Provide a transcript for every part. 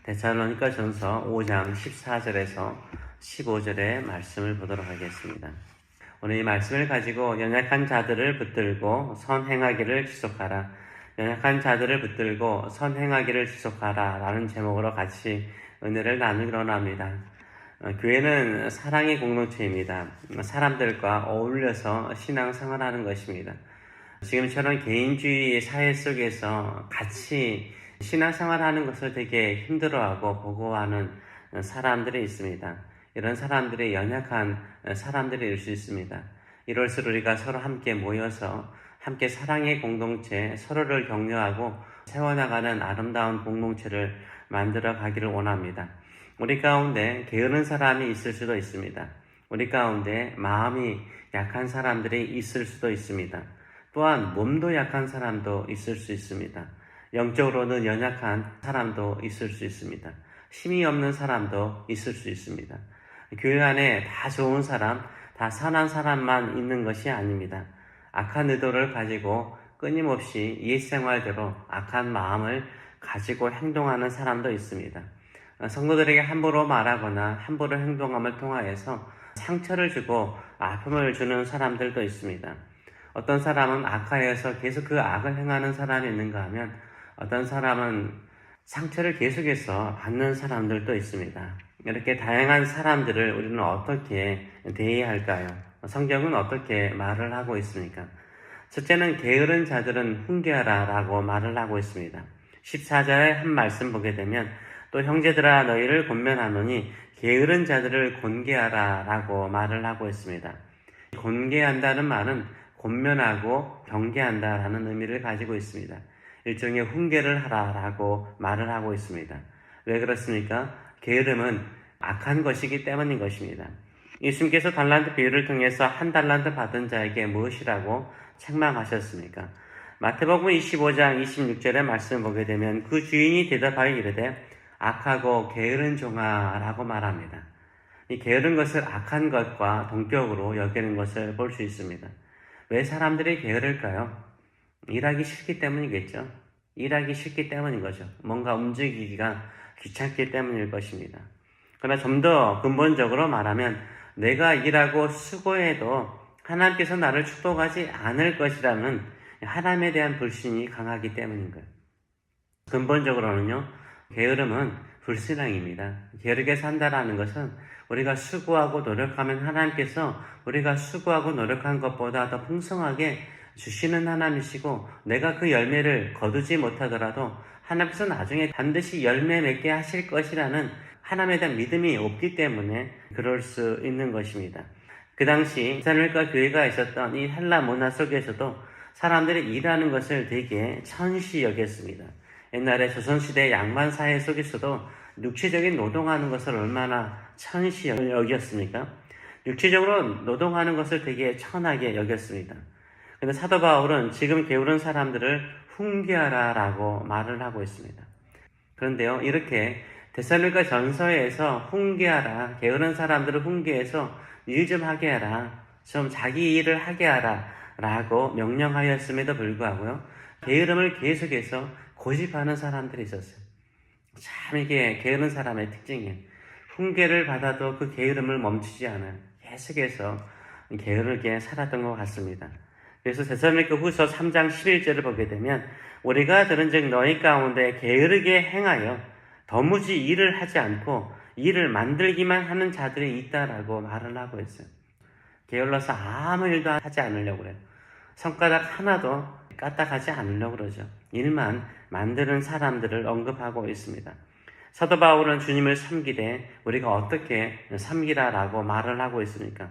데살로니가전서 5장 14절에서 15절의 말씀을 보도록 하겠습니다. 오늘 이 말씀을 가지고 연약한 자들을 붙들고 선행하기를 지속하라. 연약한 자들을 붙들고 선행하기를 지속하라 라는 제목으로 같이 은혜를 나누기로 합니다. 교회는 사랑의 공동체입니다. 사람들과 어울려서 신앙생활하는 것입니다. 지금처럼 개인주의 사회 속에서 같이 신앙생활하는 것을 되게 힘들어하고 보고하는 사람들이 있습니다. 이런 사람들이 연약한 사람들일 수 있습니다. 이럴수록 우리가 서로 함께 모여서 함께 사랑의 공동체, 서로를 격려하고 세워나가는 아름다운 공동체를 만들어 가기를 원합니다. 우리 가운데 게으른 사람이 있을 수도 있습니다. 우리 가운데 마음이 약한 사람들이 있을 수도 있습니다. 또한 몸도 약한 사람도 있을 수 있습니다. 영적으로는 연약한 사람도 있을 수 있습니다. 힘이 없는 사람도 있을 수 있습니다. 교회 안에 다 좋은 사람, 다 선한 사람만 있는 것이 아닙니다. 악한 의도를 가지고 끊임없이 옛생활대로 악한 마음을 가지고 행동하는 사람도 있습니다. 성도들에게 함부로 말하거나 함부로 행동함을 통하여서 상처를 주고 아픔을 주는 사람들도 있습니다. 어떤 사람은 악하여서 계속 그 악을 행하는 사람이 있는가 하면 어떤 사람은 상처를 계속해서 받는 사람들도 있습니다. 이렇게 다양한 사람들을 우리는 어떻게 대해야 할까요? 성경은 어떻게 말을 하고 있습니까? 첫째는 게으른 자들은 훈계하라 라고 말을 하고 있습니다. 14절에 한 말씀 보게 되면 또 형제들아 너희를 권면하노니 게으른 자들을 곤개하라 라고 말을 하고 있습니다. 곤개한다는 말은 권면하고 경계한다라는 의미를 가지고 있습니다. 일종의 훈계를 하라라고 말을 하고 있습니다. 왜 그렇습니까? 게으름은 악한 것이기 때문인 것입니다. 예수님께서 달란트 비유를 통해서 한 달란트 받은 자에게 무엇이라고 책망하셨습니까? 마태복음 25장 26절의 말씀을 보게 되면 그 주인이 대답하여 이르되 악하고 게으른 종아 라고 말합니다. 이 게으른 것을 악한 것과 동격으로 여기는 것을 볼 수 있습니다. 왜 사람들이 게으를까요? 일하기 싫기 때문이겠죠. 일하기 싫기 때문인 거죠. 뭔가 움직이기가 귀찮기 때문일 것입니다. 그러나 좀 더 근본적으로 말하면 내가 일하고 수고해도 하나님께서 나를 축복하지 않을 것이라는 하나님에 대한 불신이 강하기 때문인 거예요. 근본적으로는요, 게으름은 불신앙입니다. 게으르게 산다라는 것은 우리가 수고하고 노력하면 하나님께서 우리가 수고하고 노력한 것보다 더 풍성하게 주시는 하나님이시고 내가 그 열매를 거두지 못하더라도 하나님께서 나중에 반드시 열매 맺게 하실 것이라는 하나님에 대한 믿음이 없기 때문에 그럴 수 있는 것입니다. 그 당시 데살로니가 교회가 있었던 이 헬라 문화 속에서도 사람들이 일하는 것을 되게 천시 여겼습니다. 옛날에 조선시대 양반 사회 속에서도 육체적인 노동하는 것을 얼마나 천시 여겼습니까? 육체적으로 노동하는 것을 되게 천하게 여겼습니다. 근데 사도 바울은 지금 게으른 사람들을 훈계하라 라고 말을 하고 있습니다. 그런데요, 이렇게 데살로니가 전서에서 훈계하라, 게으른 사람들을 훈계해서 일 좀 하게 하라, 좀 자기 일을 하게 하라 라고 명령하였음에도 불구하고요, 게으름을 계속해서 고집하는 사람들이 있었어요. 참 이게 게으른 사람의 특징이에요. 훈계를 받아도 그 게으름을 멈추지 않아요. 계속해서 게으르게 살았던 것 같습니다. 그래서 데살로니가 후서 3장 11절을 보게 되면 우리가 들은즉 너희 가운데 게으르게 행하여 도무지 일을 하지 않고 일을 만들기만 하는 자들이 있다라고 말을 하고 있어요. 게을러서 아무 일도 하지 않으려고 그래요. 손가락 하나도 까딱하지 않으려고 그러죠. 일만 만드는 사람들을 언급하고 있습니다. 사도 바울은 주님을 섬기되 우리가 어떻게 섬기라라고 말을 하고 있습니까?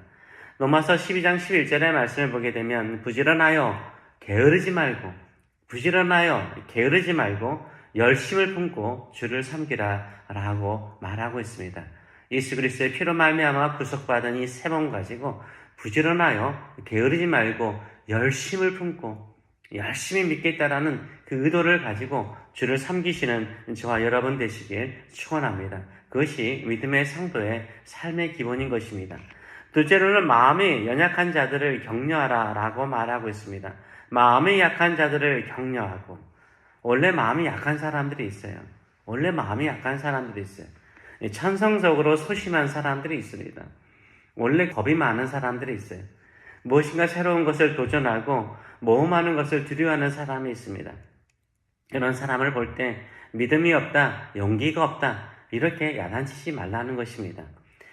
로마서 12장 11절의 말씀을 보게 되면 부지런하여 게으르지 말고 열심을 품고 주를 섬기라 라고 말하고 있습니다. 예수 그리스도의 피로 말미암아 구속받은 이 세 몸 가지고 부지런하여 게으르지 말고 열심을 품고 열심히 믿겠다라는 그 의도를 가지고 주를 섬기시는 저와 여러분 되시길 축원합니다. 그것이 믿음의 성도의 삶의 기본인 것입니다. 둘째로는 마음이 연약한 자들을 격려하라 라고 말하고 있습니다. 마음이 약한 자들을 격려하고, 원래 마음이 약한 사람들이 있어요. 원래 마음이 약한 사람들이 있어요. 천성적으로 소심한 사람들이 있습니다. 원래 겁이 많은 사람들이 있어요. 무엇인가 새로운 것을 도전하고 모험하는 것을 두려워하는 사람이 있습니다. 이런 사람을 볼 때 믿음이 없다, 용기가 없다, 이렇게 야단치지 말라는 것입니다.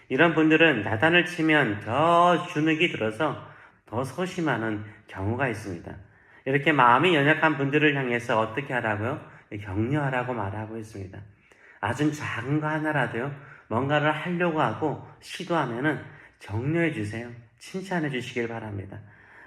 이런 분들은 야단을 치면 더 주눅이 들어서 더 소심하는 경우가 있습니다. 이렇게 마음이 연약한 분들을 향해서 어떻게 하라고요? 격려하라고 말하고 있습니다. 아주 작은 거 하나라도요, 뭔가를 하려고 하고 시도하면은 격려해 주세요. 칭찬해 주시길 바랍니다.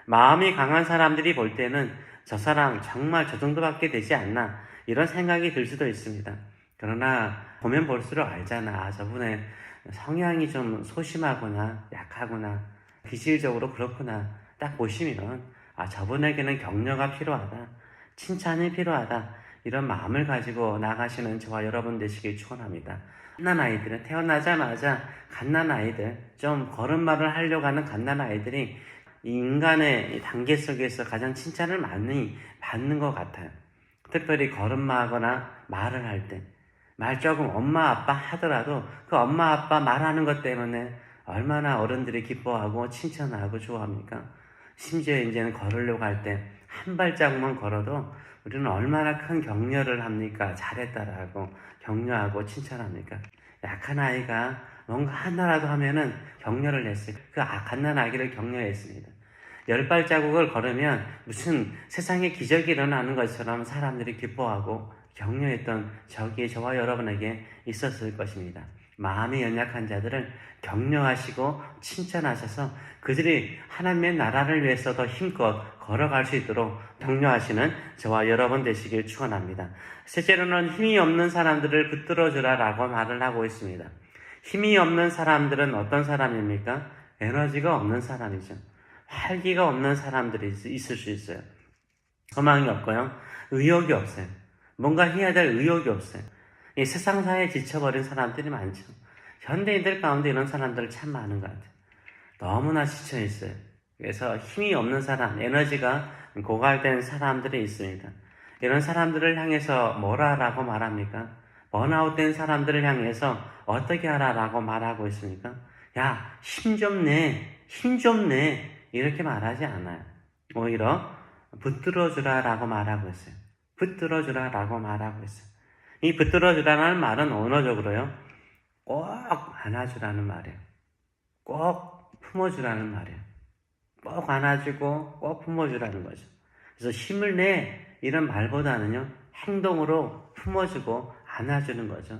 마음이 강한 사람들이 볼 때는 저 사람 정말 저 정도밖에 되지 않나, 이런 생각이 들 수도 있습니다. 그러나 보면 볼수록 알잖아. 저분의 성향이 좀 소심하거나 약하거나 기질적으로 그렇구나. 딱 보시면 저분에게는 격려가 필요하다, 칭찬이 필요하다, 이런 마음을 가지고 나가시는 저와 여러분 되시길 축원합니다. 갓난아이들은 태어나자마자 갓난아이들, 좀 걸음마를 하려고 하는 갓난아이들이 이 인간의 단계 속에서 가장 칭찬을 많이 받는 것 같아요. 특별히 걸음마하거나 말을 할 때, 말 조금 엄마 아빠 하더라도 그 엄마 아빠 말하는 것 때문에 얼마나 어른들이 기뻐하고 칭찬하고 좋아합니까? 심지어 이제는 걸으려고 할 때 한 발자국만 걸어도 우리는 얼마나 큰 격려를 합니까? 잘했다라고 격려하고 칭찬합니까? 약한 아이가 뭔가 하나라도 하면은 격려를 했어요. 그 갓난아기를 격려했습니다. 10발자국을 걸으면 무슨 세상에 기적이 일어나는 것처럼 사람들이 기뻐하고 격려했던 적이 저와 여러분에게 있었을 것입니다. 마음이 연약한 자들을 격려하시고 칭찬하셔서 그들이 하나님의 나라를 위해서 더 힘껏 걸어갈 수 있도록 격려하시는 저와 여러분 되시길 축원합니다. 실제로는 힘이 없는 사람들을 붙들어주라 라고 말을 하고 있습니다. 힘이 없는 사람들은 어떤 사람입니까? 에너지가 없는 사람이죠. 활기가 없는 사람들이 있을 수 있어요. 소망이 없고요, 의욕이 없어요. 뭔가 해야 될 의욕이 없어요. 이 세상사에 지쳐버린 사람들이 많죠. 현대인들 가운데 이런 사람들 참 많은 것 같아요. 너무나 지쳐있어요. 그래서 힘이 없는 사람, 에너지가 고갈된 사람들이 있습니다. 이런 사람들을 향해서 뭐라라고 말합니까? 번아웃된 사람들을 향해서 어떻게 하라라고 말하고 있습니까? 야, 힘 좀 내, 힘 좀 내, 이렇게 말하지 않아요. 오히려 붙들어주라라고 말하고 있어요. 붙들어주라라고 말하고 있어요. 이 붙들어주라는 말은 언어적으로요, 꼭 안아주라는 말이에요. 꼭 품어주라는 말이에요. 꼭 안아주고 꼭 품어주라는 거죠. 그래서 힘을 내, 이런 말보다는요, 행동으로 품어주고 안아주는 거죠.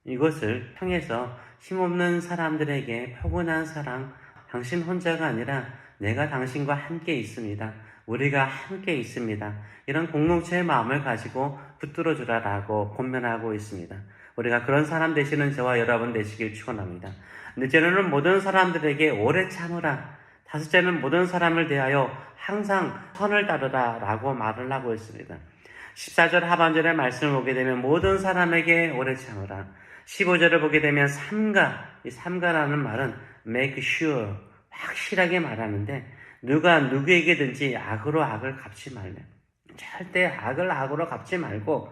이것을 통해서 힘없는 사람들에게 포근한 사랑, 당신 혼자가 아니라 내가 당신과 함께 있습니다. 우리가 함께 있습니다. 이런 공동체의 마음을 가지고 붙들어주라라고 권면하고 있습니다. 우리가 그런 사람 되시는 저와 여러분 되시길 축원합니다. 넷째로는 모든 사람들에게 오래 참으라. 다섯째는 모든 사람을 대하여 항상 선을 따르라 라고 말을 하고 있습니다. 14절 하반절의 말씀을 보게 되면 모든 사람에게 오래 참으라. 15절을 보게 되면 삼가, 이 삼가라는 말은 make sure, 확실하게 말하는데 누가 누구에게든지 악으로 악을 갚지 말래. 절대 악을 악으로 갚지 말고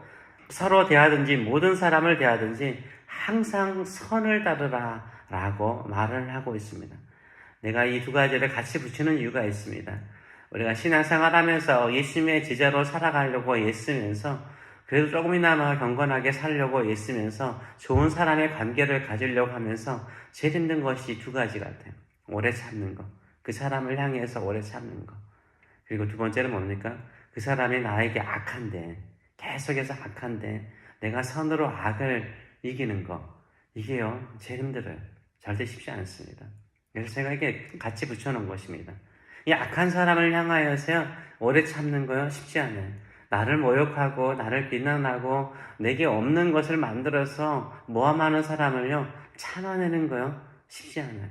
서로 대하든지 모든 사람을 대하든지 항상 선을 따르라 라고 말을 하고 있습니다. 내가 이 두 가지를 같이 붙이는 이유가 있습니다. 우리가 신앙생활 하면서 예수님의 제자로 살아가려고 애쓰면서 그래도 조금이나마 경건하게 살려고 애쓰면서 좋은 사람의 관계를 가지려고 하면서 제일 힘든 것이 두 가지 같아요. 오래 참는 거. 그 사람을 향해서 오래 참는 거. 그리고 두 번째는 뭡니까? 그 사람이 나에게 악한데, 계속해서 악한데 내가 선으로 악을 이기는 거. 이게요, 제일 힘들어요. 절대 쉽지 않습니다. 그래서 제가 이게 같이 붙여놓은 것입니다. 이 악한 사람을 향하여서요, 오래 참는 거요, 쉽지 않아요. 나를 모욕하고 나를 비난하고 내게 없는 것을 만들어서 모함하는 사람을요, 참아내는 거요, 쉽지 않아요.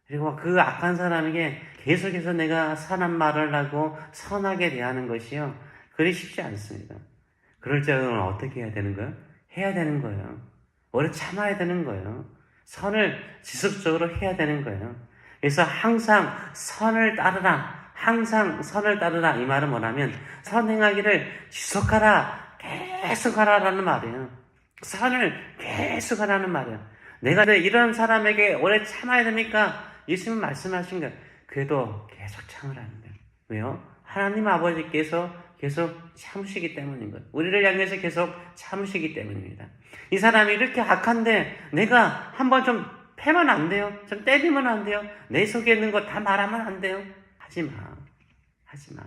그리고 그 악한 사람에게 계속해서 내가 선한 말을 하고 선하게 대하는 것이요, 그리 쉽지 않습니다. 그럴 때는 어떻게 해야 되는 거예요? 해야 되는 거예요. 오래 참아야 되는 거예요. 선을 지속적으로 해야 되는 거예요. 그래서 항상 선을 따르라. 항상 선을 따르라. 이 말은 뭐냐면 선행하기를 지속하라. 계속하라라는 말이에요. 선을 계속 하라는 말이야. 내가 이런 사람에게 오래 참아야 되니까 예수님 말씀하신 거야. 그래도 계속 참으라는 거야. 왜요? 하나님 아버지께서 계속 참으시기 때문인 거예요. 우리를 향해서 계속 참으시기 때문입니다. 이 사람이 이렇게 악한데 내가 한번 좀 패면 안 돼요? 좀 때리면 안 돼요? 내 속에 있는 거 다 말하면 안 돼요? 하지 마. 하지 마.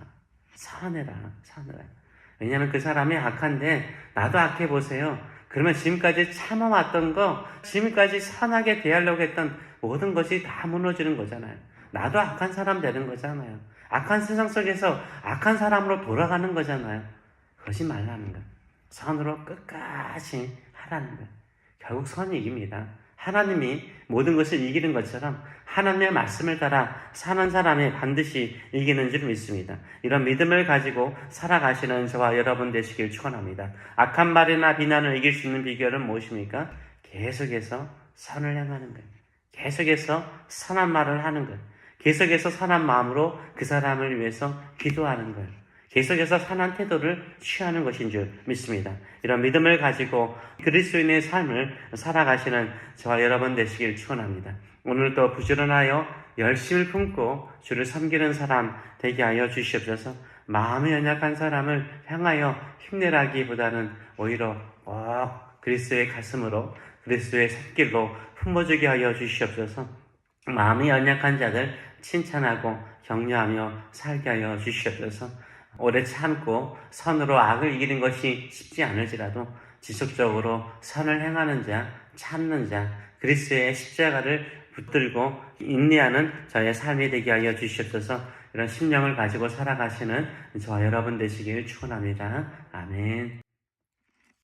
선해라. 선해라. 왜냐하면 그 사람이 악한데 나도 악해 보세요. 그러면 지금까지 참아왔던 거, 지금까지 선하게 대하려고 했던 모든 것이 다 무너지는 거잖아요. 나도 악한 사람 되는 거잖아요. 악한 세상 속에서 악한 사람으로 돌아가는 거잖아요. 그러지 말라는 거예요. 선으로 끝까지 하라는 거예요. 결국 선이 이깁니다. 하나님이 모든 것을 이기는 것처럼 하나님의 말씀을 따라 사는 사람이 반드시 이기는 줄 믿습니다. 이런 믿음을 가지고 살아가시는 저와 여러분 되시길 축원합니다. 악한 말이나 비난을 이길 수 있는 비결은 무엇입니까? 계속해서 선을 향하는 거예요. 계속해서 선한 말을 하는 거예요. 계속해서 선한 마음으로 그 사람을 위해서 기도하는 거예요. 계속해서 선한 태도를 취하는 것인 줄 믿습니다. 이런 믿음을 가지고 그리스도인의 삶을 살아가시는 저와 여러분 되시길 축원합니다. 오늘도 부지런하여 열심을 품고 주를 섬기는 사람 되게 하여 주시옵소서. 마음이 연약한 사람을 향하여 힘내라기보다는 오히려 그리스도의 가슴으로 그리스도의 손길로 품어주게 하여 주시옵소서. 마음이 연약한 자들 칭찬하고 격려하며 살게 하여 주시옵소서. 오래 참고 선으로 악을 이기는 것이 쉽지 않을지라도 지속적으로 선을 행하는 자, 참는 자, 그리스도의 십자가를 붙들고 인내하는 저의 삶이 되게 하여 주시옵소서. 이런 심령을 가지고 살아가시는 저와 여러분 되시길 축원합니다. 아멘.